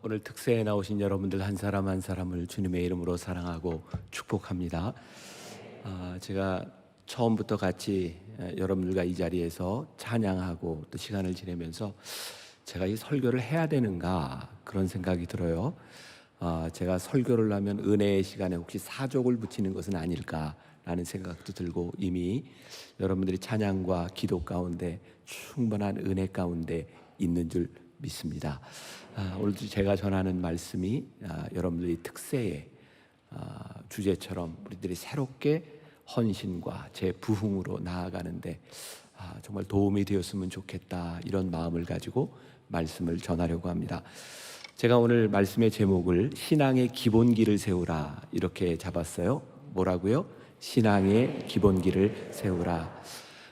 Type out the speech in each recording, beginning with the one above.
오늘 특세에 나오신 여러분들 한 사람 한 사람을 주님의 이름으로 사랑하고 축복합니다. 제가 처음부터 같이 여러분들과 이 자리에서 찬양하고 또 시간을 지내면서 제가 이 설교를 해야 되는가 그런 생각이 들어요. 제가 설교를 하면 은혜의 시간에 혹시 사족을 붙이는 것은 아닐까라는 생각도 들고 이미 여러분들이 찬양과 기도 가운데 충분한 은혜 가운데 있는 줄 믿습니다. 오늘도 제가 전하는 말씀이 여러분들이 특세의 주제처럼 우리들이 새롭게 헌신과 재부흥으로 나아가는데 정말 도움이 되었으면 좋겠다, 이런 마음을 가지고 말씀을 전하려고 합니다. 제가 오늘 말씀의 제목을 신앙의 기본기를 세우라 이렇게 잡았어요. 뭐라고요? 신앙의 기본기를 세우라.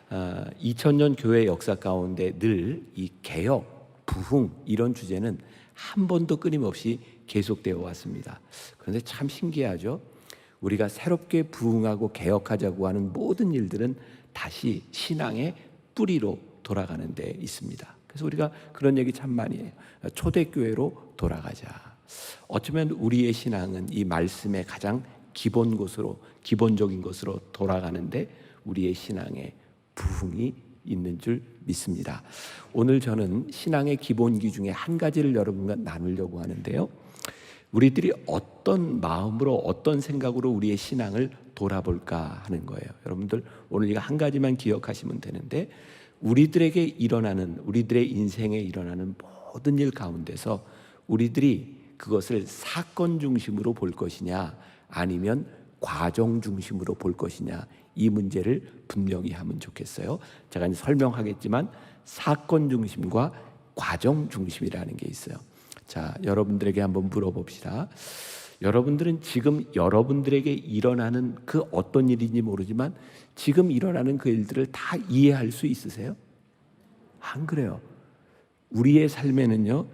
2000년 교회 역사 가운데 늘 이 개혁, 부흥 이런 주제는 한 번도 끊임없이 계속되어 왔습니다. 그런데 참 신기하죠. 우리가 새롭게 부흥하고 개혁하자고 하는 모든 일들은 다시 신앙의 뿌리로 돌아가는 데 있습니다. 그래서 우리가 그런 얘기 참 많이 해요. 초대교회로 돌아가자. 어쩌면 우리의 신앙은 이 말씀의 가장 기본적인 것으로 돌아가는데 우리의 신앙의 부흥이 있는 줄 믿습니다. 오늘 저는 신앙의 기본기 중에 한 가지를 여러분과 나누려고 하는데요. 우리들이 어떤 마음으로 어떤 생각으로 우리의 신앙을 돌아볼까 하는 거예요. 여러분들 오늘 이거 한 가지만 기억하시면 되는데, 우리들에게 일어나는, 우리들의 인생에 일어나는 모든 일 가운데서 우리들이 그것을 사건 중심으로 볼 것이냐 아니면 과정 중심으로 볼 것이냐, 이 문제를 분명히 하면 좋겠어요. 제가 이제 설명하겠지만 사건 중심과 과정 중심이라는 게 있어요. 자, 여러분들에게 한번 물어봅시다. 여러분들은 지금 여러분들에게 일어나는 그 어떤 일인지 모르지만 지금 일어나는 그 일들을 다 이해할 수 있으세요? 안 그래요. 우리의 삶에는요,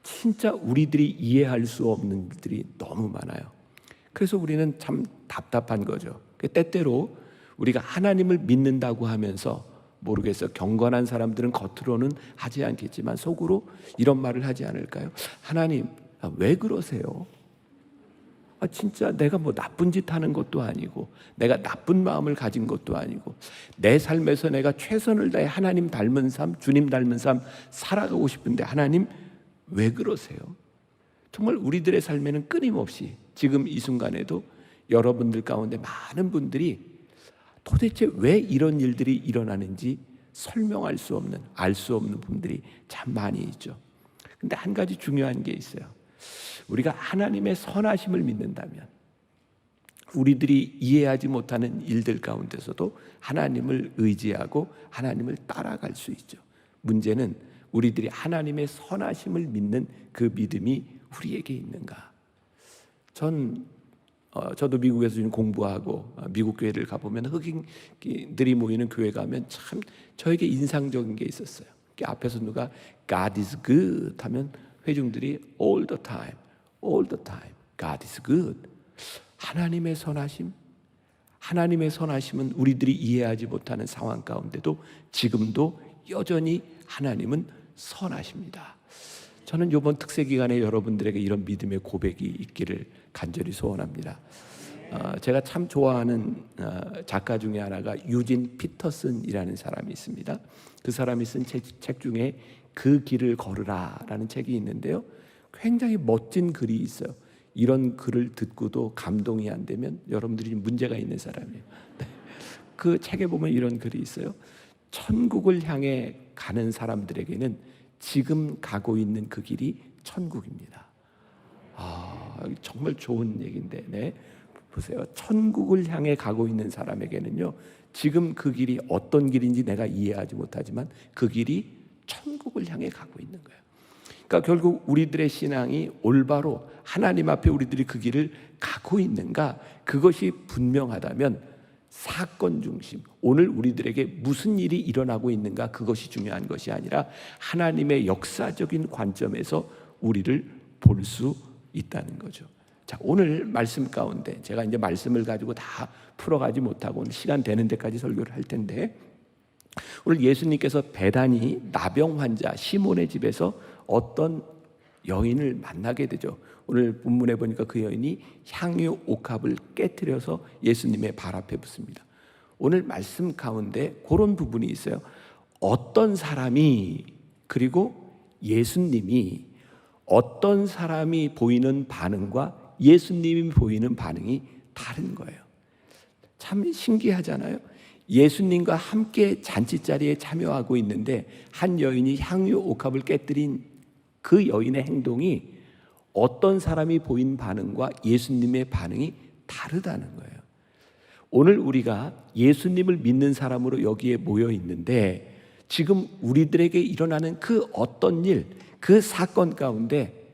진짜 우리들이 이해할 수 없는 일들이 너무 많아요. 그래서 우리는 참 답답한 거죠. 때때로 우리가 하나님을 믿는다고 하면서, 모르겠어요, 경건한 사람들은 겉으로는 하지 않겠지만 속으로 이런 말을 하지 않을까요? 하나님, 왜 그러세요? 진짜 내가 뭐 나쁜 짓 하는 것도 아니고 내가 나쁜 마음을 가진 것도 아니고 내 삶에서 내가 최선을 다해 하나님 닮은 삶, 주님 닮은 삶 살아가고 싶은데 하나님 왜 그러세요? 정말 우리들의 삶에는 끊임없이 지금 이 순간에도 여러분들 가운데 많은 분들이 도대체 왜 이런 일들이 일어나는지 설명할 수 없는, 알 수 없는 분들이 참 많이 있죠. 근데 한 가지 중요한 게 있어요. 우리가 하나님의 선하심을 믿는다면 우리들이 이해하지 못하는 일들 가운데서도 하나님을 의지하고 하나님을 따라갈 수 있죠. 문제는 우리들이 하나님의 선하심을 믿는 그 믿음이 우리에게 있는가? 저도 미국에서 지금 공부하고 미국 교회를 가보면 흑인들이 모이는 교회 가면 참 저에게 인상적인 게 있었어요. 앞에서 누가 God is good 하면 회중들이 all the time God is good. 하나님의 선하심은 우리들이 이해하지 못하는 상황 가운데도 지금도 여전히 하나님은 선하십니다. 저는 이번 특세 기간에 여러분들에게 이런 믿음의 고백이 있기를 간절히 소원합니다. 제가 참 좋아하는 작가 중에 하나가 유진 피터슨이라는 사람이 있습니다. 그 사람이 쓴 책 중에 그 길을 걸으라라는 책이 있는데요, 굉장히 멋진 글이 있어요. 이런 글을 듣고도 감동이 안 되면 여러분들이 문제가 있는 사람이에요. 그 책에 보면 이런 글이 있어요. 천국을 향해 가는 사람들에게는 지금 가고 있는 그 길이 천국입니다. 정말 좋은 얘기인데, 보세요. 천국을 향해 가고 있는 사람에게는요, 지금 그 길이 어떤 길인지 내가 이해하지 못하지만 그 길이 천국을 향해 가고 있는 거예요. 그러니까 결국 우리들의 신앙이 올바로 하나님 앞에 우리들이 그 길을 가고 있는가, 그것이 분명하다면 사건 중심, 오늘 우리들에게 무슨 일이 일어나고 있는가, 그것이 중요한 것이 아니라 하나님의 역사적인 관점에서 우리를 볼 수 있다는 거죠. 자, 오늘 말씀 가운데 제가 이제 말씀을 가지고 다 풀어가지 못하고 오늘 시간 되는 데까지 설교를 할 텐데, 오늘 예수님께서 베다니 나병 환자 시몬의 집에서 어떤 여인을 만나게 되죠. 오늘 본문에 보니까 그 여인이 향유 옥합을 깨뜨려서 예수님의 발 앞에 붙습니다. 오늘 말씀 가운데 그런 부분이 있어요. 어떤 사람이, 그리고 예수님이, 어떤 사람이 보이는 반응과 예수님이 보이는 반응이 다른 거예요. 참 신기하잖아요. 예수님과 함께 잔치자리에 참여하고 있는데 한 여인이 향유 옥합을 깨뜨린 그 여인의 행동이 어떤 사람이 보인 반응과 예수님의 반응이 다르다는 거예요. 오늘 우리가 예수님을 믿는 사람으로 여기에 모여 있는데 지금 우리들에게 일어나는 그 어떤 일, 그 사건 가운데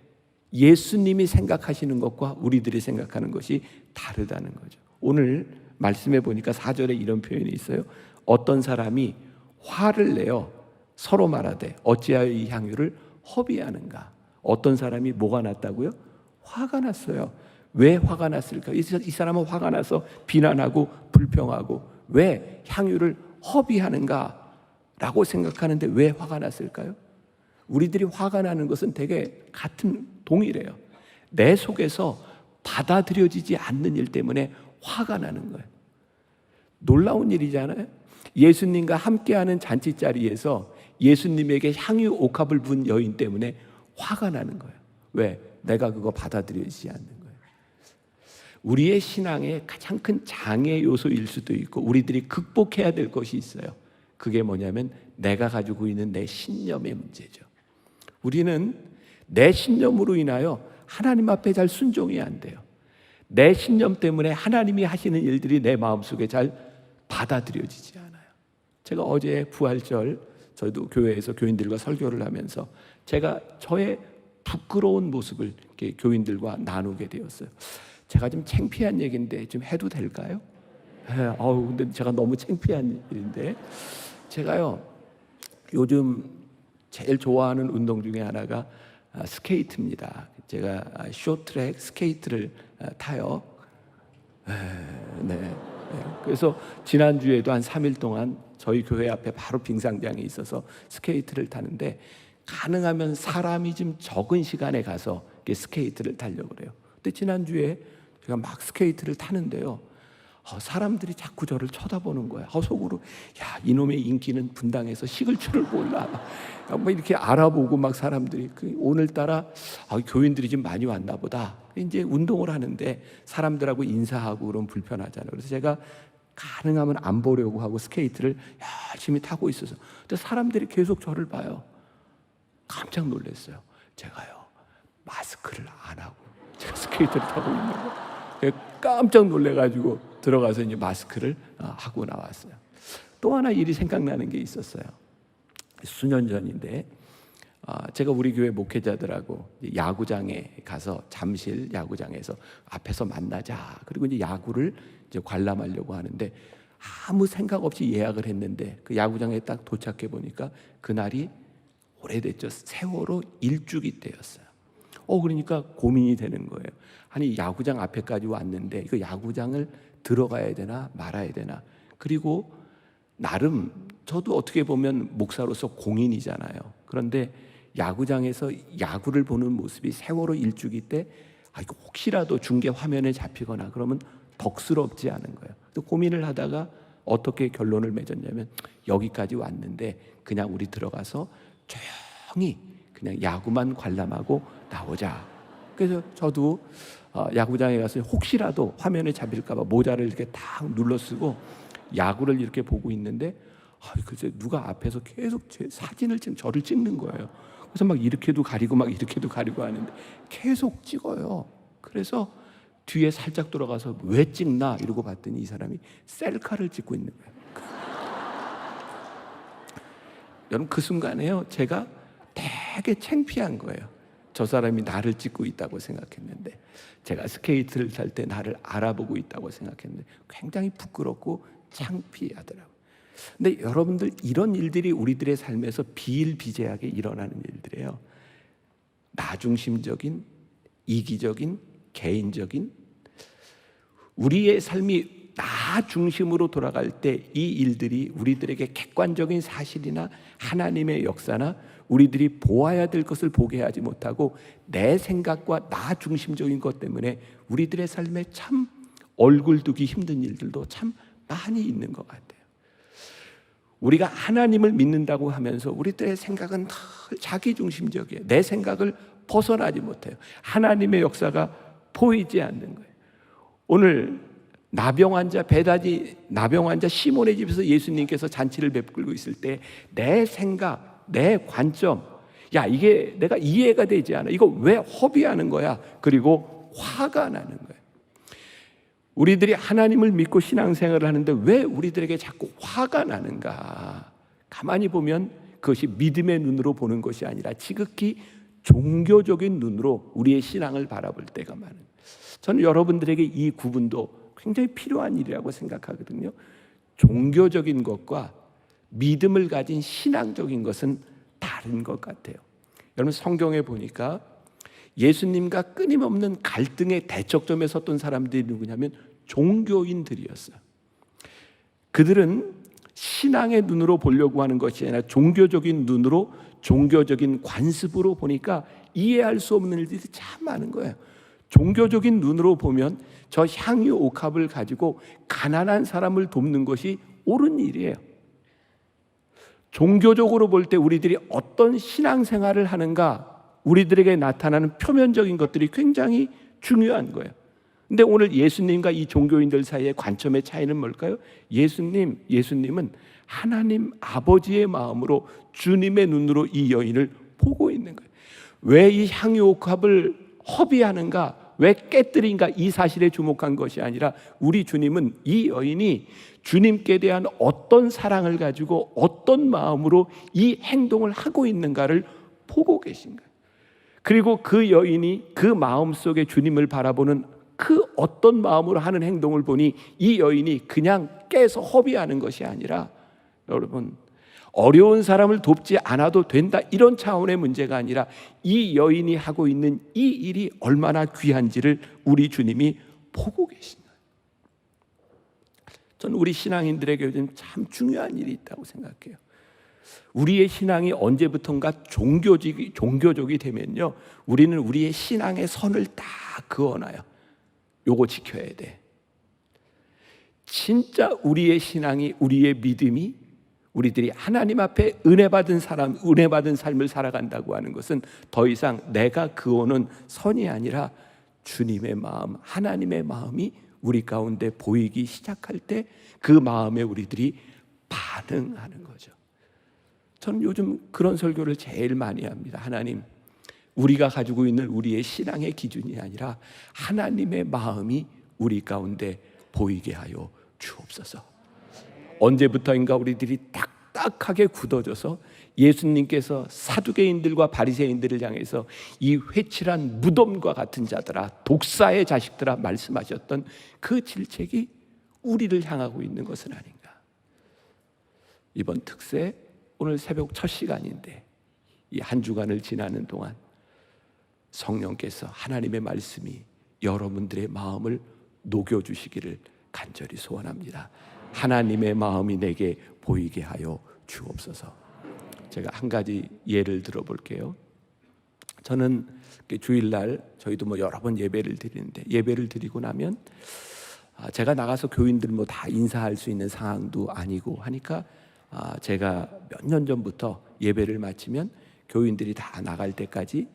예수님이 생각하시는 것과 우리들이 생각하는 것이 다르다는 거죠. 오늘 말씀해 보니까 4절에 이런 표현이 있어요. 어떤 사람이 화를 내어 서로 말하되 어찌하여 이 향유를 허비하는가. 어떤 사람이 뭐가 났다고요? 화가 났어요. 왜 화가 났을까? 이 사람은 화가 나서 비난하고 불평하고 왜 향유를 허비하는가 라고 생각하는데 왜 화가 났을까요? 우리들이 화가 나는 것은 되게 같은 동일해요. 내 속에서 받아들여지지 않는 일 때문에 화가 나는 거예요. 놀라운 일이잖아요. 예수님과 함께하는 잔치자리에서 예수님에게 향유 옥합을 부은 여인 때문에 화가 나는 거예요. 왜? 내가 그거 받아들여지지 않는 거예요. 우리의 신앙의 가장 큰 장애 요소일 수도 있고 우리들이 극복해야 될 것이 있어요. 그게 뭐냐면 내가 가지고 있는 내 신념의 문제죠. 우리는 내 신념으로 인하여 하나님 앞에 잘 순종이 안 돼요. 내 신념 때문에 하나님이 하시는 일들이 내 마음속에 잘 받아들여지지 않아요. 제가 어제 부활절 저희도 교회에서 교인들과 설교를 하면서 제가 저의 부끄러운 모습을 이렇게 교인들과 나누게 되었어요. 제가 좀 창피한 얘기인데 좀 해도 될까요? 근데 제가 너무 창피한 일인데 제가요 요즘 제일 좋아하는 운동 중에 하나가 스케이트입니다. 제가 쇼트트랙 스케이트를 타요. 네. 그래서 지난주에도 한 3일 동안 저희 교회 앞에 바로 빙상장이 있어서 스케이트를 타는데 가능하면 사람이 좀 적은 시간에 가서 스케이트를 타려고 그래요. 근데 지난주에 제가 막 스케이트를 타는데요. 사람들이 자꾸 저를 쳐다보는 거예요. 속으로 야 이놈의 인기는 분당에서 식을 줄을 몰라. 뭐 이렇게 알아보고 막 사람들이 오늘따라 교인들이 좀 많이 왔나 보다. 이제 운동을 하는데 사람들하고 인사하고 그러면 불편하잖아요. 그래서 제가 가능하면 안 보려고 하고 스케이트를 열심히 타고 있어서 근데 사람들이 계속 저를 봐요. 깜짝 놀랐어요. 제가요 마스크를 안 하고 제가 스케이트를 타고 있는 거예요. 깜짝 놀래가지고 들어가서 이제 마스크를 하고 나왔어요. 또 하나 일이 생각나는 게 있었어요. 수년 전인데 제가 우리 교회 목회자들하고 야구장에 가서 잠실 야구장에서 앞에서 만나자. 그리고 이제 야구를 이제 관람하려고 하는데 아무 생각 없이 예약을 했는데 그 야구장에 딱 도착해 보니까 그날이 오래됐죠. 세월호 일주기 때였어요. 그러니까 고민이 되는 거예요. 아니 야구장 앞에까지 왔는데 이거 야구장을 들어가야 되나 말아야 되나. 그리고 나름 저도 어떻게 보면 목사로서 공인이잖아요. 그런데 야구장에서 야구를 보는 모습이 세월호 일주기 때 이거 혹시라도 중계 화면에 잡히거나 그러면 덕스럽지 않은 거예요. 또 고민을 하다가 어떻게 결론을 맺었냐면 여기까지 왔는데 그냥 우리 들어가서 조용히 그냥 야구만 관람하고 나오자. 그래서 저도 야구장에 가서 혹시라도 화면에 잡힐까 봐 모자를 이렇게 딱 눌러 쓰고 야구를 이렇게 보고 있는데 글쎄 누가 앞에서 계속 제 사진을 저를 찍는 거예요. 그래서 막 이렇게도 가리고 막 이렇게도 가리고 하는데 계속 찍어요. 그래서 뒤에 살짝 돌아가서 왜 찍나 이러고 봤더니 이 사람이 셀카를 찍고 있는 거예요. 여러분 그 순간에요 제가 되게 창피한 거예요. 저 사람이 나를 찍고 있다고 생각했는데 제가 스케이트를 탈 때 나를 알아보고 있다고 생각했는데 굉장히 부끄럽고 창피하더라고요. 근데 여러분들 이런 일들이 우리들의 삶에서 비일비재하게 일어나는 일들이에요. 나중심적인, 이기적인, 개인적인 우리의 삶이 나 중심으로 돌아갈 때 이 일들이 우리들에게 객관적인 사실이나 하나님의 역사나 우리들이 보아야 될 것을 보게 하지 못하고 내 생각과 나 중심적인 것 때문에 우리들의 삶에 참 얼굴 두기 힘든 일들도 참 많이 있는 것 같아요. 우리가 하나님을 믿는다고 하면서 우리들의 생각은 늘 자기중심적이에요. 내 생각을 벗어나지 못해요. 하나님의 역사가 보이지 않는 거예요. 오늘 나병 환자 시몬의 집에서 예수님께서 잔치를 베풀고 있을 때 내 생각, 내 관점, 야 이게 내가 이해가 되지 않아. 이거 왜 허비하는 거야? 그리고 화가 나는 거예요. 우리들이 하나님을 믿고 신앙생활을 하는데 왜 우리들에게 자꾸 화가 나는가? 가만히 보면 그것이 믿음의 눈으로 보는 것이 아니라 지극히 종교적인 눈으로 우리의 신앙을 바라볼 때가 많은 거예요. 저는 여러분들에게 이 구분도 굉장히 필요한 일이라고 생각하거든요. 종교적인 것과 믿음을 가진 신앙적인 것은 다른 것 같아요. 여러분 성경에 보니까 예수님과 끊임없는 갈등의 대척점에 섰던 사람들이 누구냐면 종교인들이었어요. 그들은 신앙의 눈으로 보려고 하는 것이 아니라 종교적인 눈으로, 종교적인 관습으로 보니까 이해할 수 없는 일들이 참 많은 거예요. 종교적인 눈으로 보면 저 향유 옥합을 가지고 가난한 사람을 돕는 것이 옳은 일이에요. 종교적으로 볼 때 우리들이 어떤 신앙생활을 하는가, 우리들에게 나타나는 표면적인 것들이 굉장히 중요한 거예요. 근데 오늘 예수님과 이 종교인들 사이의 관점의 차이는 뭘까요? 예수님은 하나님 아버지의 마음으로 주님의 눈으로 이 여인을 보고 있는 거예요. 왜 이 향유옥합을 허비하는가, 왜 깨뜨린가, 이 사실에 주목한 것이 아니라 우리 주님은 이 여인이 주님께 대한 어떤 사랑을 가지고 어떤 마음으로 이 행동을 하고 있는가를 보고 계신 거예요. 그리고 그 여인이 그 마음속에 주님을 바라보는 그 어떤 마음으로 하는 행동을 보니 이 여인이 그냥 깨서 허비하는 것이 아니라, 여러분, 어려운 사람을 돕지 않아도 된다 이런 차원의 문제가 아니라 이 여인이 하고 있는 이 일이 얼마나 귀한지를 우리 주님이 보고 계신 거예요. 저는 우리 신앙인들에게 요즘 참 중요한 일이 있다고 생각해요. 우리의 신앙이 언제부턴가 종교적이 되면요, 우리는 우리의 신앙의 선을 딱 그어놔요. 요거 지켜야 돼. 진짜 우리의 신앙이, 우리의 믿음이, 우리들이 하나님 앞에 은혜 받은 삶을 살아간다고 하는 것은 더 이상 내가 그어놓은 선이 아니라 주님의 마음, 하나님의 마음이 우리 가운데 보이기 시작할 때 그 마음에 우리들이 반응하는 거죠. 저는 요즘 그런 설교를 제일 많이 합니다. 하나님, 우리가 가지고 있는 우리의 신앙의 기준이 아니라 하나님의 마음이 우리 가운데 보이게 하여 주옵소서. 언제부터인가 우리들이 딱딱하게 굳어져서 예수님께서 사두개인들과 바리새인들을 향해서 이 회칠한 무덤과 같은 자들아, 독사의 자식들아 말씀하셨던 그 질책이 우리를 향하고 있는 것은 아닌가. 이번 특세 오늘 새벽 첫 시간인데 이 한 주간을 지나는 동안 성령께서 하나님의 말씀이 여러분들의 마음을 녹여주시기를 간절히 소원합니다. 하나님의 마음이 내게 보이게 하여 주옵소서. 제가 한 가지 예를 들어볼게요. 저는 주일날 저희도 여러 번 예배를 드리는데, 예배를 드리고 나면 제가 나가서 교인들 다 인사할 수 있는 상황도 아니고 하니까 제가 몇 년 전부터 예배를 마치면 교인들이 다 나갈 때까지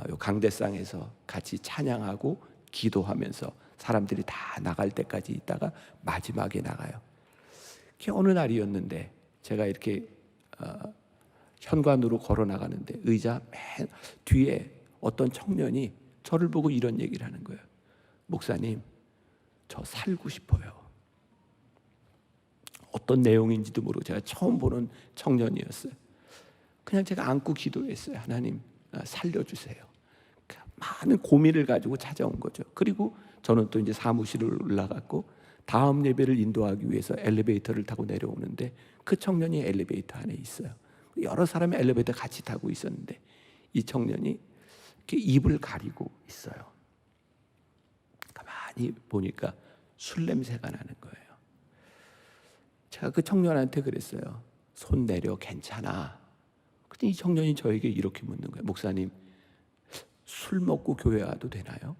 요 강대상에서 같이 찬양하고 기도하면서 사람들이 다 나갈 때까지 있다가 마지막에 나가요. 그게 어느 날이었는데 제가 이렇게 현관으로 걸어 나가는데 의자 맨 뒤에 어떤 청년이 저를 보고 이런 얘기를 하는 거예요. 목사님, 저 살고 싶어요. 어떤 내용인지도 모르고 제가 처음 보는 청년이었어요. 그냥 제가 안고 기도했어요. 하나님, 살려주세요. 많은 고민을 가지고 찾아온 거죠. 그리고 저는 또 이제 사무실을 올라갔고 다음 예배를 인도하기 위해서 엘리베이터를 타고 내려오는데 그 청년이 엘리베이터 안에 있어요. 여러 사람이 엘리베이터 같이 타고 있었는데 이 청년이 이렇게 입을 가리고 있어요. 가만히 보니까 술 냄새가 나는 거예요. 제가 그 청년한테 그랬어요. 손 내려, 괜찮아. 근데 이 청년이 저에게 이렇게 묻는 거예요. 목사님, 술 먹고 교회 와도 되나요?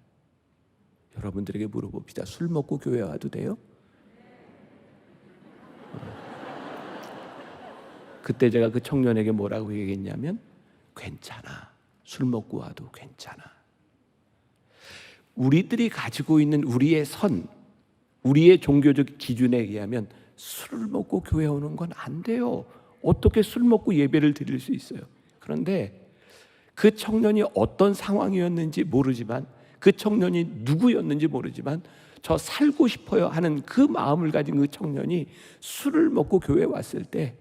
여러분들에게 물어봅시다. 술 먹고 교회 와도 돼요? 그때 제가 그 청년에게 뭐라고 얘기했냐면, 괜찮아. 술 먹고 와도 괜찮아. 우리들이 가지고 있는 우리의 선, 우리의 종교적 기준에 의하면 술을 먹고 교회 오는 건 안 돼요. 어떻게 술 먹고 예배를 드릴 수 있어요? 그런데 그 청년이 어떤 상황이었는지 모르지만, 그 청년이 누구였는지 모르지만 저 살고 싶어요 하는 그 마음을 가진 그 청년이 술을 먹고 교회에 왔을 때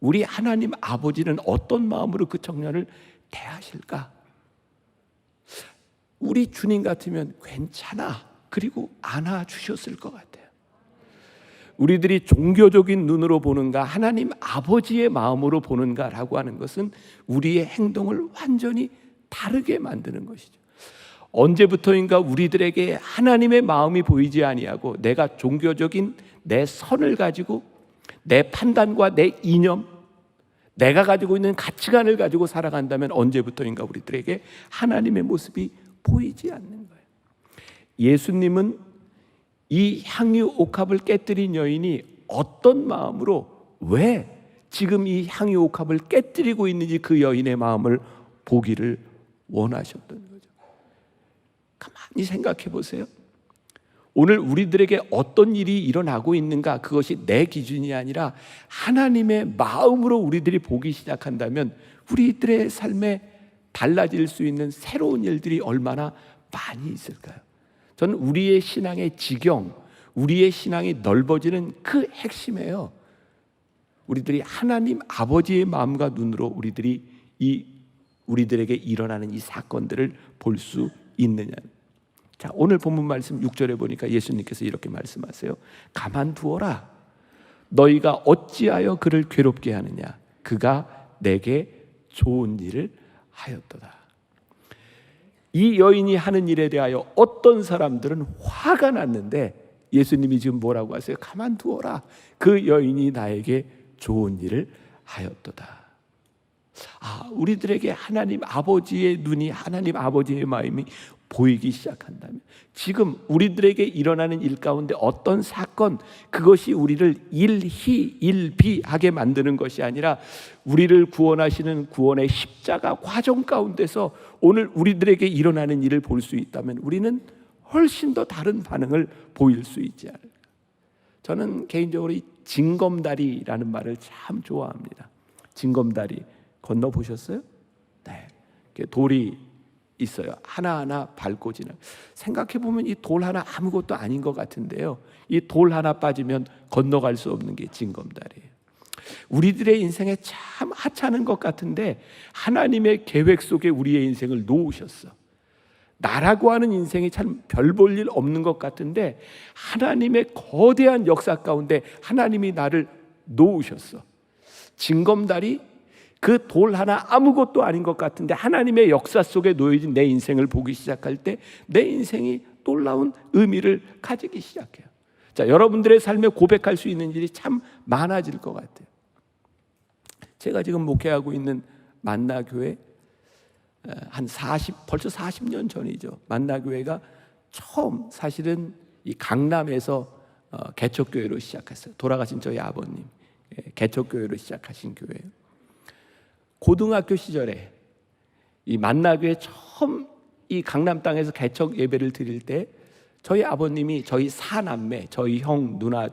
우리 하나님 아버지는 어떤 마음으로 그 청년을 대하실까? 우리 주님 같으면 괜찮아, 그리고 안아주셨을 것 같아요. 우리들이 종교적인 눈으로 보는가, 하나님 아버지의 마음으로 보는가라고 하는 것은 우리의 행동을 완전히 다르게 만드는 것이죠. 언제부터인가 우리들에게 하나님의 마음이 보이지 아니하고 내가 종교적인 내 선을 가지고 내 판단과 내 이념, 내가 가지고 있는 가치관을 가지고 살아간다면 언제부터인가 우리들에게 하나님의 모습이 보이지 않는 거예요. 예수님은 이 향유 옥합을 깨뜨린 여인이 어떤 마음으로 왜 지금 이 향유 옥합을 깨뜨리고 있는지 그 여인의 마음을 보기를 원하셨던 거죠. 가만히 생각해 보세요. 오늘 우리들에게 어떤 일이 일어나고 있는가, 그것이 내 기준이 아니라 하나님의 마음으로 우리들이 보기 시작한다면 우리들의 삶에 달라질 수 있는 새로운 일들이 얼마나 많이 있을까요? 저는 우리의 신앙의 지경, 우리의 신앙이 넓어지는 그 핵심이에요. 우리들이 하나님 아버지의 마음과 눈으로 우리들에게 일어나는 이 사건들을 볼 수 있느냐. 자, 오늘 본문 말씀 6절에 보니까 예수님께서 이렇게 말씀하세요. 가만두어라. 너희가 어찌하여 그를 괴롭게 하느냐. 그가 내게 좋은 일을 하였도다. 이 여인이 하는 일에 대하여 어떤 사람들은 화가 났는데 예수님이 지금 뭐라고 하세요? 가만두어라. 그 여인이 나에게 좋은 일을 하였도다. 우리들에게 하나님 아버지의 눈이, 하나님 아버지의 마음이 보이기 시작한다면, 지금 우리들에게 일어나는 일 가운데 어떤 사건, 그것이 우리를 일희일비하게 만드는 것이 아니라 우리를 구원하시는 구원의 십자가 과정 가운데서 오늘 우리들에게 일어나는 일을 볼 수 있다면 우리는 훨씬 더 다른 반응을 보일 수 있지 않을까. 저는 개인적으로 이 징검다리라는 말을 참 좋아합니다. 징검다리 건너보셨어요? 네, 돌이 있어요. 하나하나 밟고 지나. 생각해보면 이 돌 하나 아무것도 아닌 것 같은데요, 이 돌 하나 빠지면 건너갈 수 없는 게 징검다리예요. 우리들의 인생에 참 하찮은 것 같은데 하나님의 계획 속에 우리의 인생을 놓으셨어. 나라고 하는 인생이 참 별 볼 일 없는 것 같은데 하나님의 거대한 역사 가운데 하나님이 나를 놓으셨어. 징검다리, 그 돌 하나 아무것도 아닌 것 같은데 하나님의 역사 속에 놓여진 내 인생을 보기 시작할 때 내 인생이 놀라운 의미를 가지기 시작해요. 자, 여러분들의 삶에 고백할 수 있는 일이 참 많아질 것 같아요. 제가 지금 목회하고 있는 만나교회, 벌써 40년 전이죠. 만나교회가 처음 사실은 이 강남에서 개척교회로 시작했어요. 돌아가신 저희 아버님 개척교회로 시작하신 교회예요. 고등학교 시절에 이 만나교회 처음 이 강남 땅에서 개척 예배를 드릴 때 저희 아버님이 저희 사남매, 저희 형, 누나,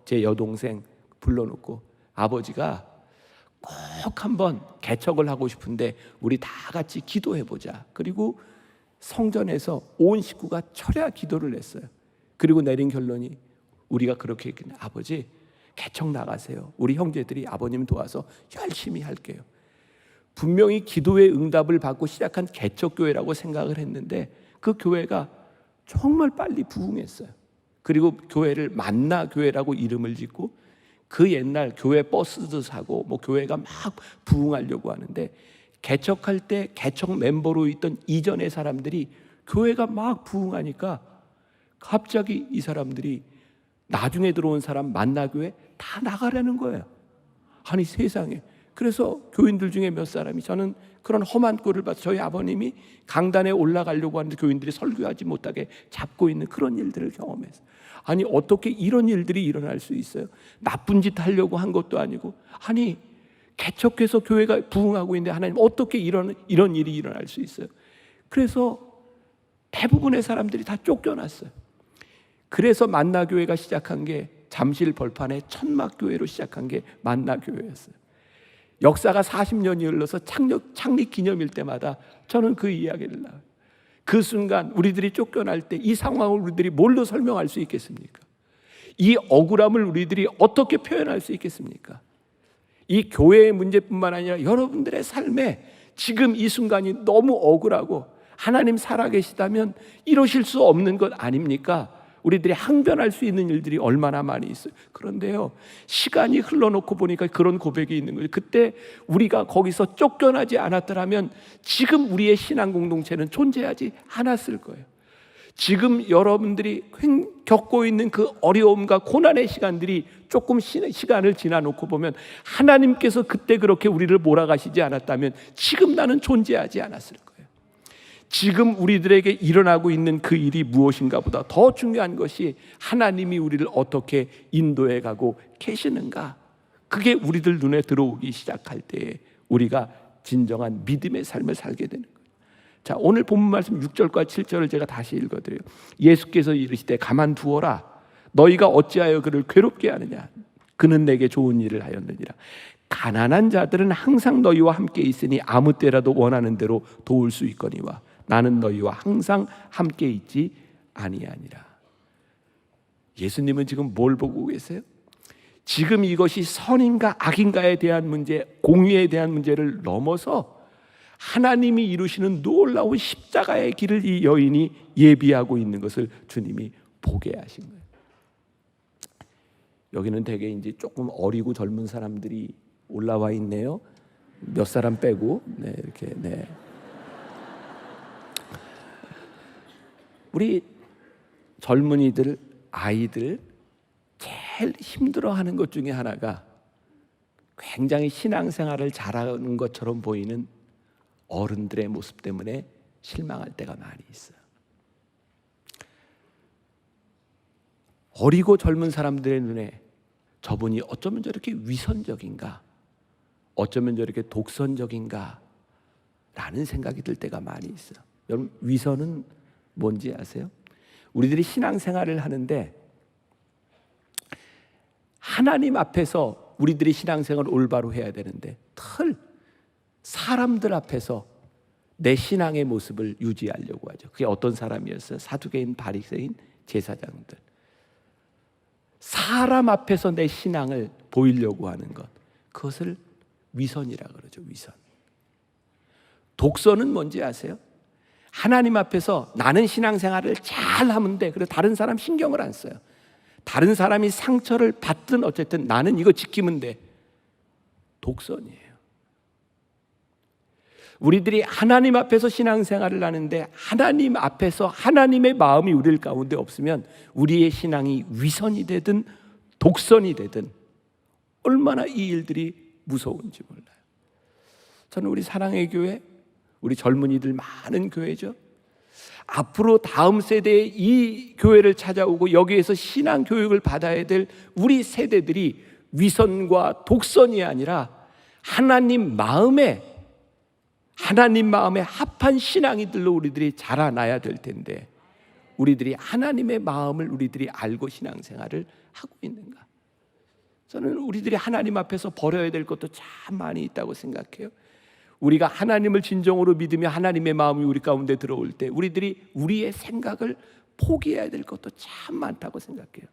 제 여동생 불러놓고 아버지가 꼭 한번 개척을 하고 싶은데 우리 다 같이 기도해보자. 그리고 성전에서 온 식구가 철야 기도를 했어요. 그리고 내린 결론이 우리가 그렇게 했겠네. 아버지, 개척 나가세요. 우리 형제들이 아버님 도와서 열심히 할게요. 분명히 기도의 응답을 받고 시작한 개척교회라고 생각을 했는데 그 교회가 정말 빨리 부흥했어요. 그리고 교회를 만나교회라고 이름을 짓고 그 옛날 교회 버스도 사고 교회가 막 부흥하려고 하는데 개척할 때 개척 멤버로 있던 이전의 사람들이 교회가 막 부흥하니까 갑자기 이 사람들이 나중에 들어온 사람 만나교회 다 나가라는 거예요. 아니 세상에. 그래서 교인들 중에 몇 사람이, 저는 그런 험한 꼴을 봐서 저희 아버님이 강단에 올라가려고 하는데 교인들이 설교하지 못하게 잡고 있는 그런 일들을 경험했어요. 아니 어떻게 이런 일들이 일어날 수 있어요? 나쁜 짓 하려고 한 것도 아니고, 아니 개척해서 교회가 부흥하고 있는데 하나님 어떻게 이런 일이 일어날 수 있어요? 그래서 대부분의 사람들이 다 쫓겨났어요. 그래서 만나교회가 시작한 게 잠실 벌판의 천막교회로 시작한 게 만나교회였어요. 역사가 40년이 흘러서 창립 기념일 때마다 저는 그 이야기를 나와요. 그 순간 우리들이 쫓겨날 때 이 상황을 우리들이 뭘로 설명할 수 있겠습니까? 이 억울함을 우리들이 어떻게 표현할 수 있겠습니까? 이 교회의 문제뿐만 아니라 여러분들의 삶에 지금 이 순간이 너무 억울하고 하나님 살아계시다면 이러실 수 없는 것 아닙니까? 우리들이 항변할 수 있는 일들이 얼마나 많이 있어요. 그런데요, 시간이 흘러놓고 보니까 그런 고백이 있는 거예요. 그때 우리가 거기서 쫓겨나지 않았더라면 지금 우리의 신앙 공동체는 존재하지 않았을 거예요. 지금 여러분들이 겪고 있는 그 어려움과 고난의 시간들이 조금 시간을 지나놓고 보면 하나님께서 그때 그렇게 우리를 몰아가시지 않았다면 지금 나는 존재하지 않았을 거예요. 지금 우리들에게 일어나고 있는 그 일이 무엇인가 보다 더 중요한 것이 하나님이 우리를 어떻게 인도해 가고 계시는가. 그게 우리들 눈에 들어오기 시작할 때에 우리가 진정한 믿음의 삶을 살게 되는 거예요. 자, 오늘 본문 말씀 6절과 7절을 제가 다시 읽어드려요. 예수께서 이르시되 가만두어라. 너희가 어찌하여 그를 괴롭게 하느냐. 그는 내게 좋은 일을 하였느니라. 가난한 자들은 항상 너희와 함께 있으니 아무 때라도 원하는 대로 도울 수 있거니와 나는 너희와 항상 함께 있지 아니하니라. 예수님은 지금 뭘 보고 계세요? 지금 이것이 선인가 악인가에 대한 문제, 공의에 대한 문제를 넘어서 하나님이 이루시는 놀라운 십자가의 길을 이 여인이 예비하고 있는 것을 주님이 보게 하신 거예요. 여기는 되게 이제 조금 어리고 젊은 사람들이 올라와 있네요. 몇 사람 빼고, 네, 이렇게, 네. 우리 젊은이들, 아이들 제일 힘들어하는 것 중에 하나가 굉장히 신앙생활을 잘하는 것처럼 보이는 어른들의 모습 때문에 실망할 때가 많이 있어요. 어리고 젊은 사람들의 눈에 저분이 어쩌면 저렇게 위선적인가, 어쩌면 저렇게 독선적인가 라는 생각이 들 때가 많이 있어요. 여러분, 위선은 뭔지 아세요? 우리들이 신앙생활을 하는데 하나님 앞에서 우리들이 신앙생활을 올바로 해야 되는데 사람들 앞에서 내 신앙의 모습을 유지하려고 하죠. 그게 어떤 사람이었어요? 사두개인, 바리새인, 제사장들. 사람 앞에서 내 신앙을 보이려고 하는 것, 그것을 위선이라 그러죠. 위선. 독선은 뭔지 아세요? 하나님 앞에서 나는 신앙생활을 잘 하면 돼. 그래서 다른 사람 신경을 안 써요. 다른 사람이 상처를 받든 어쨌든 나는 이거 지키면 돼. 독선이에요. 우리들이 하나님 앞에서 신앙생활을 하는데 하나님 앞에서 하나님의 마음이 우리 가운데 없으면 우리의 신앙이 위선이 되든 독선이 되든 얼마나 이 일들이 무서운지 몰라요. 저는 우리 사랑의 교회, 우리 젊은이들 많은 교회죠. 앞으로 다음 세대에 이 교회를 찾아오고 여기에서 신앙 교육을 받아야 될 우리 세대들이 위선과 독선이 아니라 하나님 마음에 합한 신앙이들로 우리들이 자라나야 될 텐데 우리들이 하나님의 마음을 우리들이 알고 신앙생활을 하고 있는가? 저는 우리들이 하나님 앞에서 버려야 될 것도 참 많이 있다고 생각해요. 우리가 하나님을 진정으로 믿으며 하나님의 마음이 우리 가운데 들어올 때 우리들이 우리의 생각을 포기해야 될 것도 참 많다고 생각해요.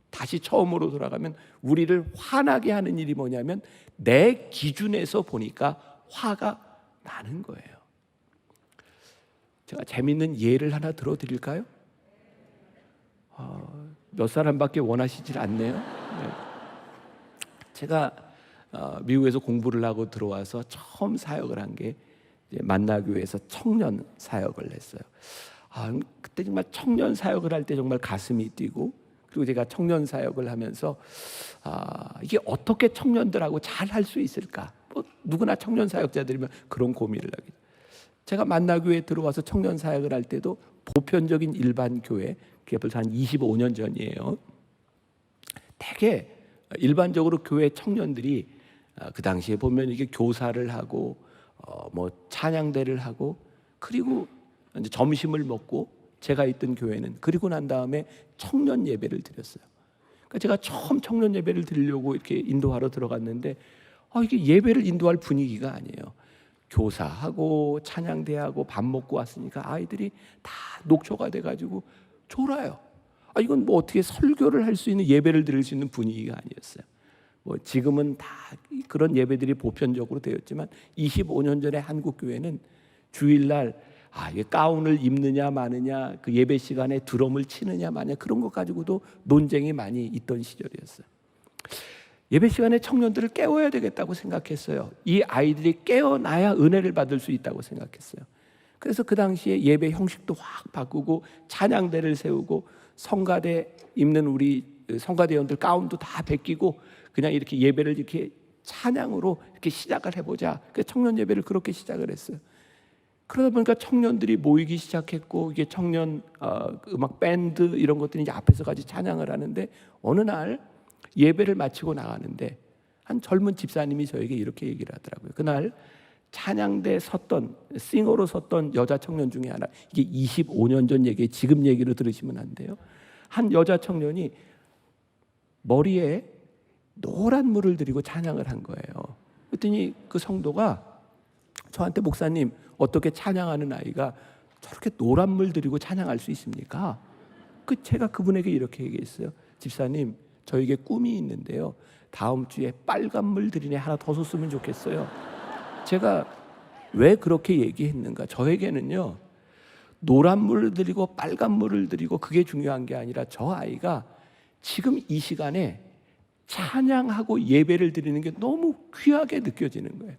다시 처음으로 돌아가면 우리를 화나게 하는 일이 뭐냐면 내 기준에서 보니까 화가 나는 거예요. 제가 재밌는 예를 하나 들어드릴까요? 몇 사람밖에 원하시질 않네요. 네. 제가 미국에서 공부를 하고 들어와서 처음 사역을 한 게 만나교회에서 청년 사역을 했어요. 그때 정말 청년 사역을 할 때 정말 가슴이 뛰고 그리고 제가 청년 사역을 하면서 이게 어떻게 청년들하고 잘 할 수 있을까? 뭐 누구나 청년 사역자들이면 그런 고민을 하게. 제가 만나교회에 들어와서 청년 사역을 할 때도 보편적인 일반 교회, 그게 벌써 한 25년 전이에요. 되게 일반적으로 교회 청년들이 그 당시에 보면 이게 교사를 하고 뭐 찬양대를 하고 그리고 이제 점심을 먹고 제가 있던 교회는 그리고 난 다음에 청년 예배를 드렸어요. 그러니까 제가 처음 청년 예배를 드리려고 이렇게 인도하러 들어갔는데 이게 예배를 인도할 분위기가 아니에요. 교사하고 찬양대하고 밥 먹고 왔으니까 아이들이 다 녹초가 돼가지고 졸아요. 이건 뭐 어떻게 설교를 할 수 있는 예배를 드릴 수 있는 분위기가 아니었어요. 뭐 지금은 다 그런 예배들이 보편적으로 되었지만 25년 전에 한국 교회는 주일날 이게 가운을 입느냐 마느냐, 그 예배 시간에 드럼을 치느냐 마느냐 그런 것 가지고도 논쟁이 많이 있던 시절이었어요. 예배 시간에 청년들을 깨워야 되겠다고 생각했어요. 이 아이들이 깨어나야 은혜를 받을 수 있다고 생각했어요. 그래서 그 당시에 예배 형식도 확 바꾸고 찬양대를 세우고 성가대 입는 우리 성가대원들 가운도 다 벗기고 그냥 이렇게 예배를 이렇게 찬양으로 이렇게 시작을 해보자. 그래서 청년 예배를 그렇게 시작을 했어요. 그러다 보니까 청년들이 모이기 시작했고 이게 청년 음악 밴드 이런 것들이 이제 앞에서 같이 찬양을 하는데 어느 날 예배를 마치고 나가는데 한 젊은 집사님이 저에게 이렇게 얘기를 하더라고요. 그날 찬양대 섰던 싱어로 섰던 여자 청년 중에 하나, 이게 25년 전 얘기, 지금 얘기로 들으시면 안 돼요. 한 여자 청년이 머리에 노란 물을 들이고 찬양을 한 거예요. 그랬더니 그 성도가 저한테 목사님 어떻게 찬양하는 아이가 저렇게 노란 물 들이고 찬양할 수 있습니까? 제가 그분에게 이렇게 얘기했어요. 집사님 저에게 꿈이 있는데요. 다음 주에 빨간 물 들이네 하나 더 줬으면 좋겠어요. 제가 왜 그렇게 얘기했는가? 저에게는요 노란 물을 들이고 빨간 물을 들이고 그게 중요한 게 아니라 저 아이가 지금 이 시간에 찬양하고 예배를 드리는 게 너무 귀하게 느껴지는 거예요.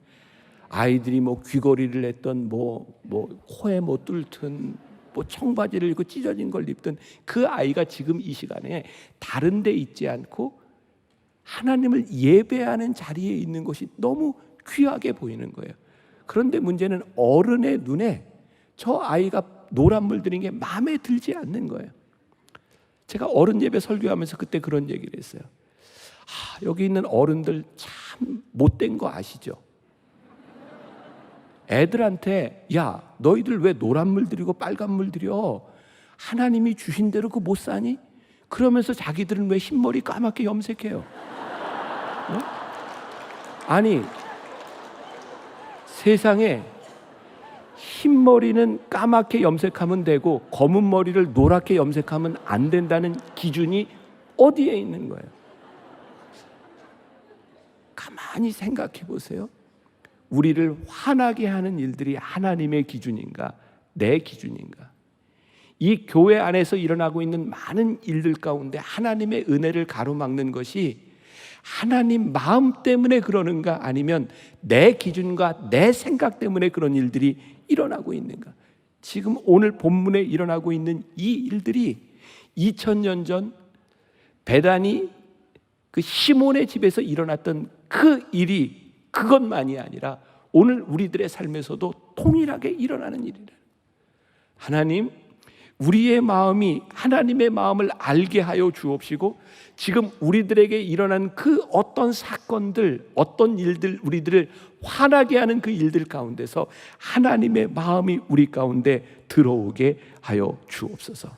아이들이 뭐 귀걸이를 했던 뭐 코에 뭐 뚫든 뭐 청바지를 입고 찢어진 걸 입든 그 아이가 지금 이 시간에 다른 데 있지 않고 하나님을 예배하는 자리에 있는 것이 너무 귀하게 보이는 거예요. 그런데 문제는 어른의 눈에 저 아이가 노란 물 들인 게 마음에 들지 않는 거예요. 제가 어른 예배 설교하면서 그때 그런 얘기를 했어요. 여기 있는 어른들 참 못된 거 아시죠? 애들한테 야 너희들 왜 노란 물 들이고 빨간 물 들여? 하나님이 주신 대로 그 못 사니? 그러면서 자기들은 왜 흰머리 까맣게 염색해요? 아니 세상에 흰머리는 까맣게 염색하면 되고 검은 머리를 노랗게 염색하면 안 된다는 기준이 어디에 있는 거예요? 가만히 생각해 보세요. 우리를 화나게 하는 일들이 하나님의 기준인가 내 기준인가? 이 교회 안에서 일어나고 있는 많은 일들 가운데 하나님의 은혜를 가로막는 것이 하나님 마음 때문에 그러는가 아니면 내 기준과 내 생각 때문에 그런 일들이 일어나고 있는가? 지금 오늘 본문에 일어나고 있는 이 일들이 2000년 전 베다니 그 시몬의 집에서 일어났던 그 일이 그것만이 아니라 오늘 우리들의 삶에서도 동일하게 일어나는 일이라. 하나님 우리의 마음이 하나님의 마음을 알게 하여 주옵시고 지금 우리들에게 일어난 그 어떤 사건들 어떤 일들 우리들을 화나게 하는 그 일들 가운데서 하나님의 마음이 우리 가운데 들어오게 하여 주옵소서.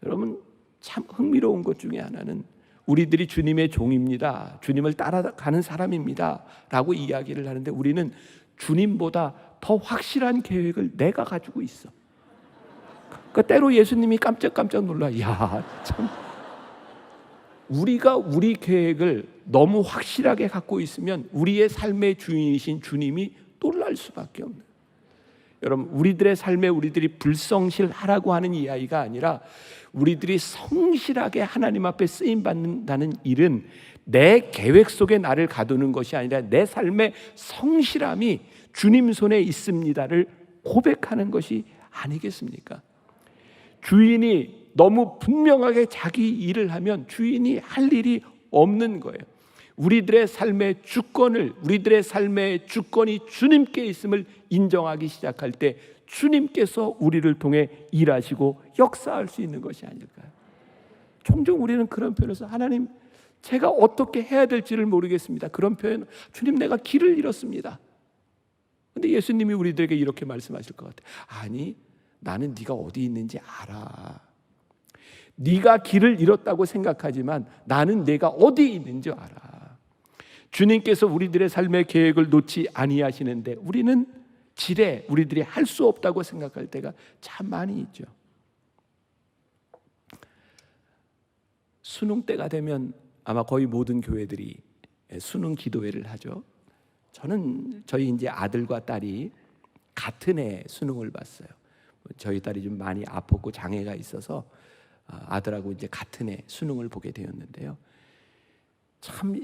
여러분 참 흥미로운 것 중에 하나는 우리들이 주님의 종입니다. 주님을 따라가는 사람입니다. 라고 이야기를 하는데 우리는 주님보다 더 확실한 계획을 내가 가지고 있어. 그러니까 때로 예수님이 깜짝깜짝 놀라. 야, 참 우리가 우리 계획을 너무 확실하게 갖고 있으면 우리의 삶의 주인이신 주님이 놀랄 수밖에 없는. 여러분 우리들의 삶에 우리들이 불성실하라고 하는 이야기가 아니라 우리들이 성실하게 하나님 앞에 쓰임 받는다는 일은 내 계획 속에 나를 가두는 것이 아니라 내 삶의 성실함이 주님 손에 있습니다를 고백하는 것이 아니겠습니까? 주인이 너무 분명하게 자기 일을 하면 주인이 할 일이 없는 거예요. 우리들의 삶의 주권이 주님께 있음을 인정하기 시작할 때 주님께서 우리를 통해 일하시고 역사할 수 있는 것이 아닐까요? 종종 우리는 그런 표현에서 하나님, 제가 어떻게 해야 될지를 모르겠습니다. 그런 표현, 주님, 내가 길을 잃었습니다. 근데 예수님이 우리들에게 이렇게 말씀하실 것 같아요. 아니, 나는 네가 어디 있는지 알아. 네가 길을 잃었다고 생각하지만 나는 내가 어디 있는지 알아. 주님께서 우리들의 삶의 계획을 놓지 아니하시는데 우리는 우리들이 할 수 없다고 생각할 때가 참 많이 있죠. 수능 때가 되면 아마 거의 모든 교회들이 수능 기도회를 하죠. 저희 이제 아들과 딸이 같은 해 수능을 봤어요. 저희 딸이 좀 많이 아팠고 장애가 있어서 아들하고 이제 같은 해 수능을 보게 되었는데요. 참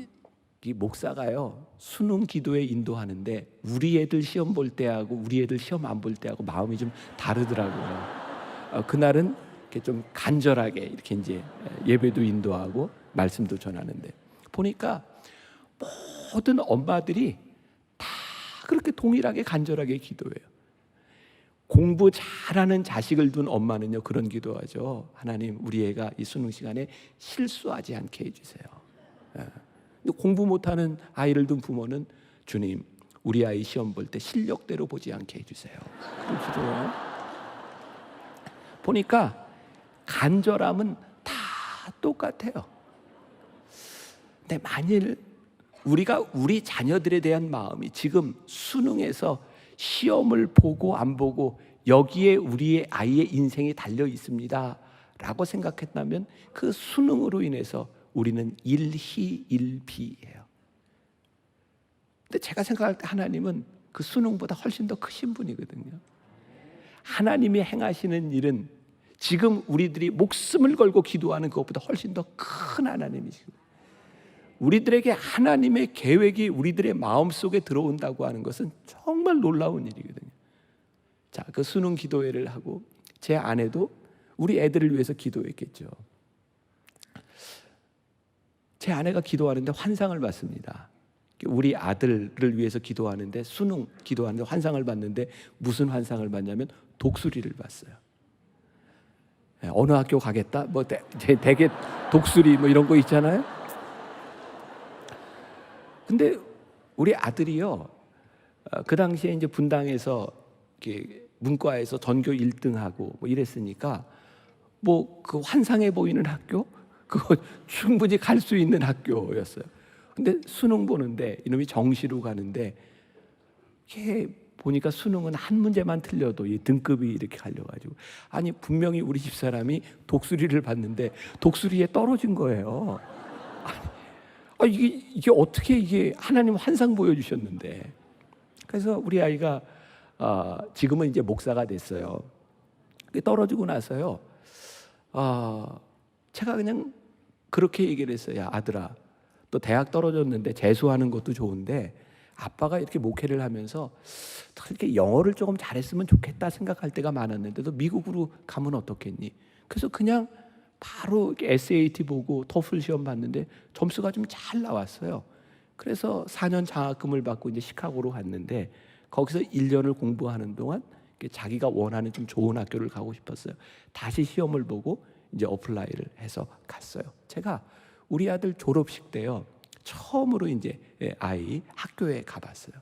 이 목사가요, 수능 기도에 인도하는데 우리 애들 시험 볼 때하고 우리 애들 시험 안 볼 때하고 마음이 좀 다르더라고요. 그날은 이렇게 좀 간절하게 이렇게 이제 예배도 인도하고 말씀도 전하는데 보니까 모든 엄마들이 다 그렇게 동일하게 간절하게 기도해요. 공부 잘하는 자식을 둔 엄마는요, 그런 기도하죠. 하나님, 우리 애가 이 수능 시간에 실수하지 않게 해주세요. 공부 못하는 아이를 둔 부모는 주님, 우리 아이 시험 볼 때 실력대로 보지 않게 해주세요. 그런 기도해요. 보니까 간절함은 다 똑같아요. 근데 만일 우리가 우리 자녀들에 대한 마음이 지금 수능에서 시험을 보고 안 보고 여기에 우리의 아이의 인생이 달려 있습니다 라고 생각했다면 그 수능으로 인해서 우리는 일희일비예요. 근데 제가 생각할 때 하나님은 그 수능보다 훨씬 더 크신 분이거든요. 하나님이 행하시는 일은 지금 우리들이 목숨을 걸고 기도하는 것보다 훨씬 더 큰 하나님이시고, 우리들에게 하나님의 계획이 우리들의 마음속에 들어온다고 하는 것은 정말 놀라운 일이거든요. 자, 그 수능 기도회를 하고 제 아내도 우리 애들을 위해서 기도했겠죠. 제 아내가 기도하는데 환상을 봤습니다. 우리 아들을 위해서 기도하는데 수능 기도하는데 환상을 봤는데 무슨 환상을 봤냐면 독수리를 봤어요. 어느 학교 가겠다? 뭐 대개 독수리 뭐 이런 거 있잖아요. 근데 우리 아들이요, 그 당시에 이제 분당에서 문과에서 전교 1등하고 뭐 이랬으니까 뭐 그 환상해 보이는 학교, 그거 충분히 갈 수 있는 학교였어요. 근데 수능 보는데 이놈이 정시로 가는데 이게 보니까 수능은 한 문제만 틀려도 이 등급이 이렇게 갈려가지고, 아니 분명히 우리 집 사람이 독수리를 봤는데 독수리에 떨어진 거예요. 아니, 이게 어떻게 이게 하나님 환상 보여주셨는데. 그래서 우리 아이가 지금은 이제 목사가 됐어요. 떨어지고 나서요, 제가 그냥 그렇게 얘기를 했어요. 야, 아들아, 또 대학 떨어졌는데 재수하는 것도 좋은데 아빠가 이렇게 목회를 하면서 이렇게 영어를 조금 잘했으면 좋겠다 생각할 때가 많았는데 너 미국으로 가면 어떻겠니? 그래서 그냥 바로 SAT 보고 토플 시험 봤는데 점수가 좀 잘 나왔어요. 그래서 4년 장학금을 받고 이제 시카고로 갔는데 거기서 1년을 공부하는 동안 자기가 원하는 좀 좋은 학교를 가고 싶었어요. 다시 시험을 보고 이제 어플라이를 해서 갔어요. 제가 우리 아들 졸업식 때요, 처음으로 이제 아이 학교에 가봤어요.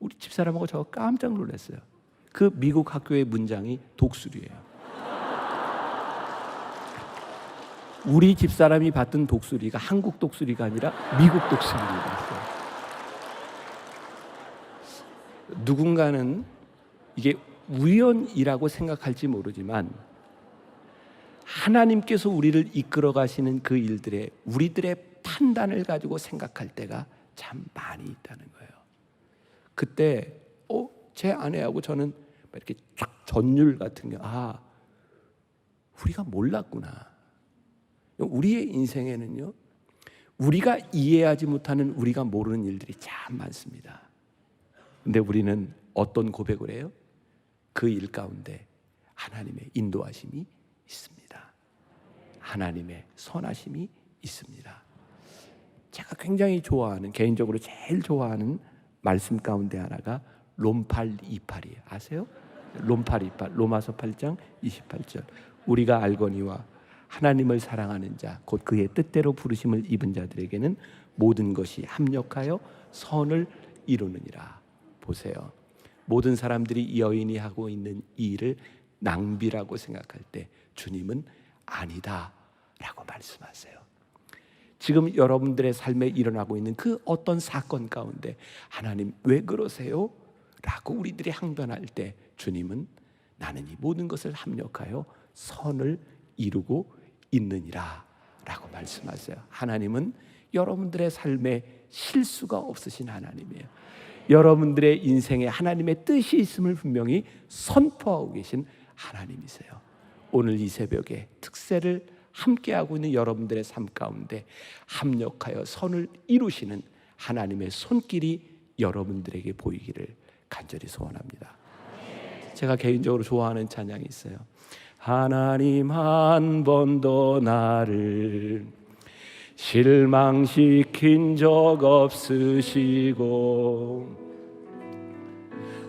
우리 집사람하고 저 깜짝 놀랐어요. 그 미국 학교의 문장이 독수리예요. 우리 집사람이 봤던 독수리가 한국 독수리가 아니라 미국 독수리를 봤어요. 누군가는 이게 우연이라고 생각할지 모르지만 하나님께서 우리를 이끌어 가시는 그 일들에 우리들의 판단을 가지고 생각할 때가 참 많이 있다는 거예요. 그때 제 아내하고 저는 이렇게 쫙 전율 같은 게, 우리가 몰랐구나. 우리의 인생에는요, 우리가 이해하지 못하는, 우리가 모르는 일들이 참 많습니다. 근데 우리는 어떤 고백을 해요? 그 일 가운데 하나님의 인도하심이 있습니다. 하나님의 선하심이 있습니다. 제가 굉장히 좋아하는, 개인적으로 제일 좋아하는 말씀 가운데 하나가 롬8 28이에요. 아세요? 롬8 28, 로마서 8장 28절. 우리가 알거니와 하나님을 사랑하는 자, 곧 그의 뜻대로 부르심을 입은 자들에게는 모든 것이 합력하여 선을 이루느니라. 보세요. 모든 사람들이 이 여인이 하고 있는 이 일을 낭비라고 생각할 때 주님은 아니다 라고 말씀하세요. 지금 여러분들의 삶에 일어나고 있는 그 어떤 사건 가운데 하나님 왜 그러세요? 라고 우리들이 항변할 때 주님은 나는 이 모든 것을 합력하여 선을 이루고 있느니라 라고 말씀하세요. 하나님은 여러분들의 삶에 실수가 없으신 하나님이에요. 여러분들의 인생에 하나님의 뜻이 있음을 분명히 선포하고 계신 하나님이세요. 오늘 이 새벽에 특세를 함께하고 있는 여러분들의 삶 가운데 합력하여 선을 이루시는 하나님의 손길이 여러분들에게 보이기를 간절히 소원합니다. 제가 개인적으로 좋아하는 찬양이 있어요. 하나님 한 번도 나를 실망시킨 적 없으시고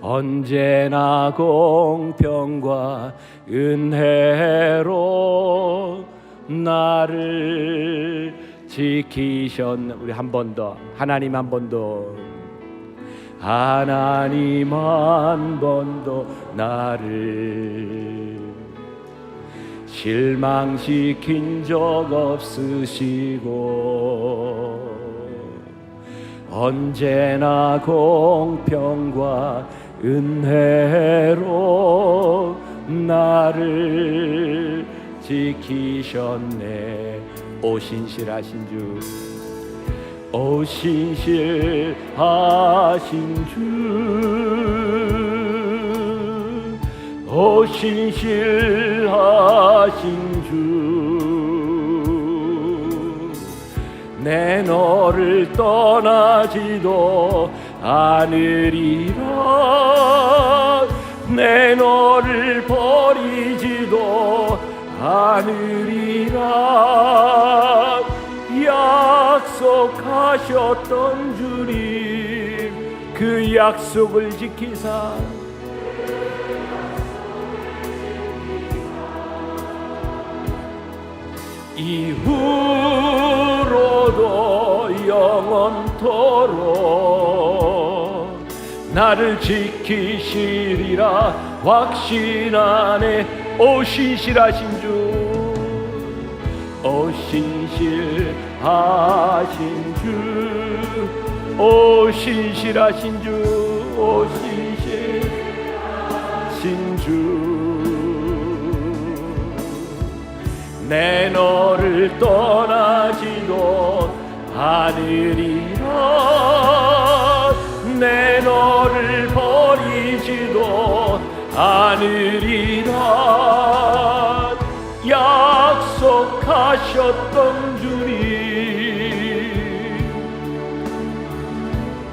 언제나 공평과 은혜로 나를 지키셨네. 우리 한 번 더. 하나님 한 번 더. 하나님 한 번도 나를 실망시킨 적 없으시고 언제나 공평과 은혜로 나를 지키셨네. 오 신실하신 주, 오 신실하신 주, 오 신실하신 주, 내 너를 떠나지도 않으리라, 내 너를 버리지도 않으리라. 약속하셨던 주님, 그 약속을 지키사 이후로도 영원토록 나를 지키시리라 확신하네. 오 신실하신 주, 오 신실하신 주, 오 신실하신 주, 오 신실하신 주, 내 너를 떠나지도 않으리라, 내 너를 버리지도 않으리라. 약속하셨던 주님,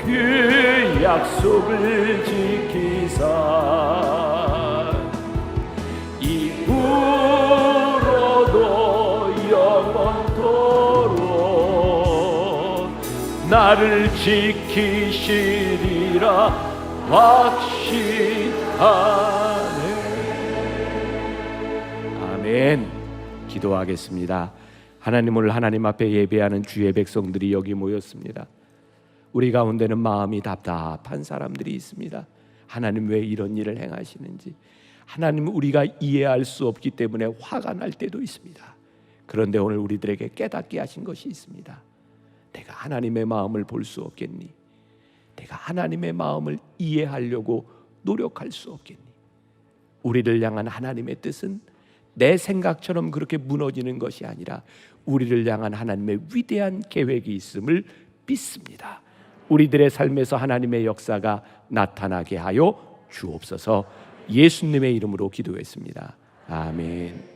그 약속을 지키사 이후로도 영원토록 나를 지키시리라 확신하네. 아멘. 기도하겠습니다. 하나님, 오늘 하나님 앞에 예배하는 주의 백성들이 여기 모였습니다. 우리 가운데는 마음이 답답한 사람들이 있습니다. 하나님 왜 이런 일을 행하시는지, 하나님 우리가 이해할 수 없기 때문에 화가 날 때도 있습니다. 그런데 오늘 우리들에게 깨닫게 하신 것이 있습니다. 내가 하나님의 마음을 볼 수 없겠니? 내가 하나님의 마음을 이해하려고 노력할 수 없겠니? 우리를 향한 하나님의 뜻은 내 생각처럼 그렇게 무너지는 것이 아니라 우리를 향한 하나님의 위대한 계획이 있음을 믿습니다. 우리들의 삶에서 하나님의 역사가 나타나게 하여 주옵소서. 예수님의 이름으로 기도했습니다. 아멘.